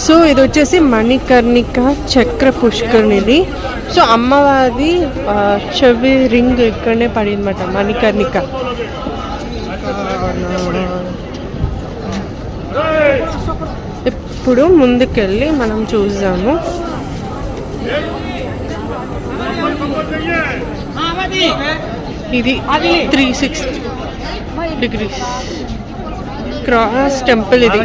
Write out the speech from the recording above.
So ఇది వచ్చేసి మణికర్ణిక చక్ర పుష్కరిణి. సో అమ్మవారి చెవి రింగ్ ఇక్కడనే పడిందన్నమాట మణికర్ణిక. ఇప్పుడు ముందుకెళ్ళి మనం చూద్దాము. ఇది 360 degrees క్రాస్ టెంపుల్. ఇది